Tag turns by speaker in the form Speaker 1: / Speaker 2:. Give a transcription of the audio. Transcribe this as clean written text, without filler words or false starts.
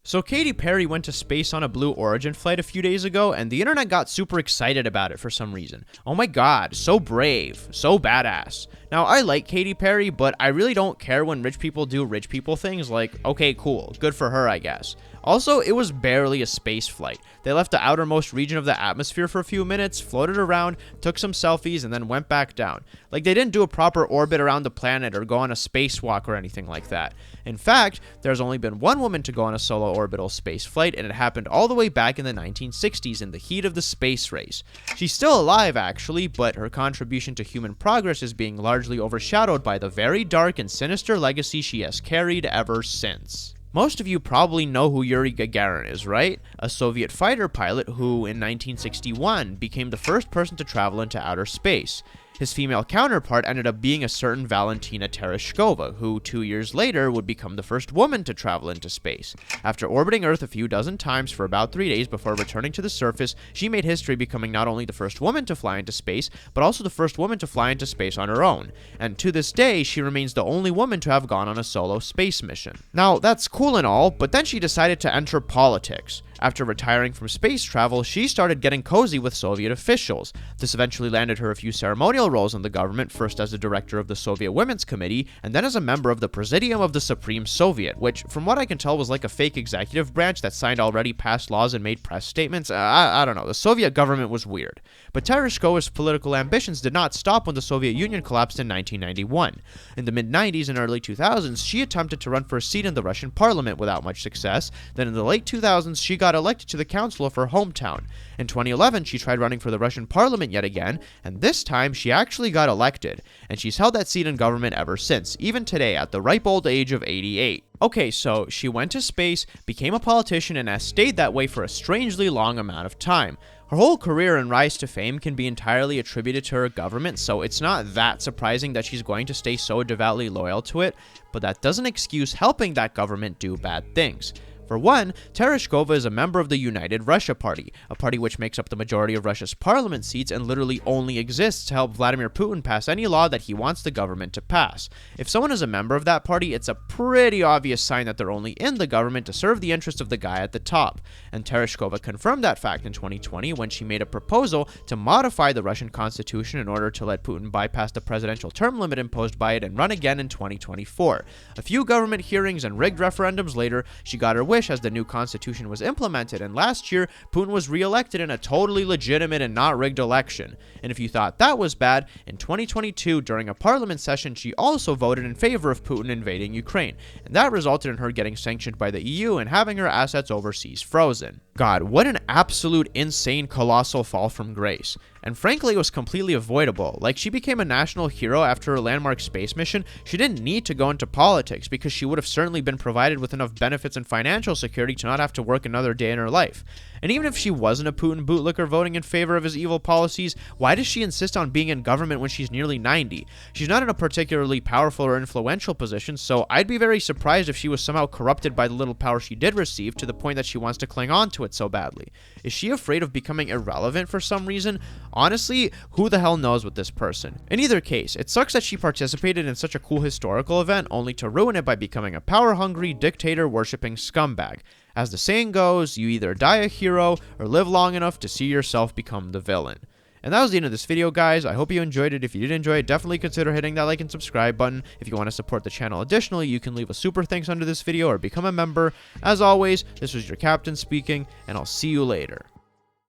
Speaker 1: So Katy Perry went to space on a Blue Origin flight a few days ago, and the internet got super excited about it for some reason. Oh my god, so brave, so badass. Now, I like Katy Perry, but I really don't care when rich people do rich people things. Like, okay, cool, good for her, I guess. Also, it was barely a space flight. They left the outermost region of the atmosphere for a few minutes, floated around, took some selfies, and then went back down. Like, they didn't do a proper orbit around the planet or go on a spacewalk or anything like that. In fact, there's only been one woman to go on a solo orbital space flight, and it happened all the way back in the 1960s in the heat of the space race. She's still alive, actually, but her contribution to human progress is being largely overshadowed by the very dark and sinister legacy she has carried ever since. Most of you probably know who Yuri Gagarin is, right? A Soviet fighter pilot who, in 1961, became the first person to travel into outer space. His female counterpart ended up being a certain Valentina Tereshkova, who 2 years later would become the first woman to travel into space. After orbiting Earth a few dozen times for about 3 days before returning to the surface, she made history becoming not only the first woman to fly into space, but also the first woman to fly into space on her own. And to this day, she remains the only woman to have gone on a solo space mission. Now, that's cool and all, but then she decided to enter politics. After retiring from space travel, she started getting cozy with Soviet officials. This eventually landed her a few ceremonial roles in the government, first as the director of the Soviet Women's Committee, and then as a member of the Presidium of the Supreme Soviet, which, from what I can tell, was like a fake executive branch that signed already passed laws and made press statements. I don't know, the Soviet government was weird. But Tereshkova's political ambitions did not stop when the Soviet Union collapsed in 1991. In the mid-90s and early 2000s, she attempted to run for a seat in the Russian parliament without much success. Then in the late 2000s, she got elected to the council of her hometown. In 2011, she tried running for the Russian parliament yet again, and this time she actually got elected, and she's held that seat in government ever since, even today at the ripe old age of 88. Okay, so she went to space, became a politician, and has stayed that way for a strangely long amount of time. Her whole career and rise to fame can be entirely attributed to her government, so it's not that surprising that she's going to stay so devoutly loyal to it, but that doesn't excuse helping that government do bad things. For one, Tereshkova is a member of the United Russia Party, a party which makes up the majority of Russia's parliament seats and literally only exists to help Vladimir Putin pass any law that he wants the government to pass. If someone is a member of that party, it's a pretty obvious sign that they're only in the government to serve the interests of the guy at the top. And Tereshkova confirmed that fact in 2020 when she made a proposal to modify the Russian constitution in order to let Putin bypass the presidential term limit imposed by it and run again in 2024. A few government hearings and rigged referendums later, she got her wish as the new constitution was implemented, and last year, Putin was re-elected in a totally legitimate and not rigged election. And if you thought that was bad, in 2022, during a parliament session, she also voted in favor of Putin invading Ukraine, and that resulted in her getting sanctioned by the EU and having her assets overseas frozen. God, what an absolute insane colossal fall from grace. And frankly, it was completely avoidable. Like, she became a national hero after her landmark space mission. She didn't need to go into politics because she would have certainly been provided with enough benefits and financial security to not have to work another day in her life. And even if she wasn't a Putin bootlicker voting in favor of his evil policies, why does she insist on being in government when she's nearly 90? She's not in a particularly powerful or influential position, so I'd be very surprised if she was somehow corrupted by the little power she did receive to the point that she wants to cling on to it so badly. Is she afraid of becoming irrelevant for some reason? Honestly, who the hell knows with this person? In either case, it sucks that she participated in such a cool historical event only to ruin it by becoming a power-hungry, dictator-worshipping scumbag. As the saying goes, you either die a hero or live long enough to see yourself become the villain. And that was the end of this video, guys. I hope you enjoyed it. If you did enjoy it, definitely consider hitting that like and subscribe button. If you want to support the channel additionally, you can leave a super thanks under this video or become a member. As always, this was your captain speaking, and I'll see you later.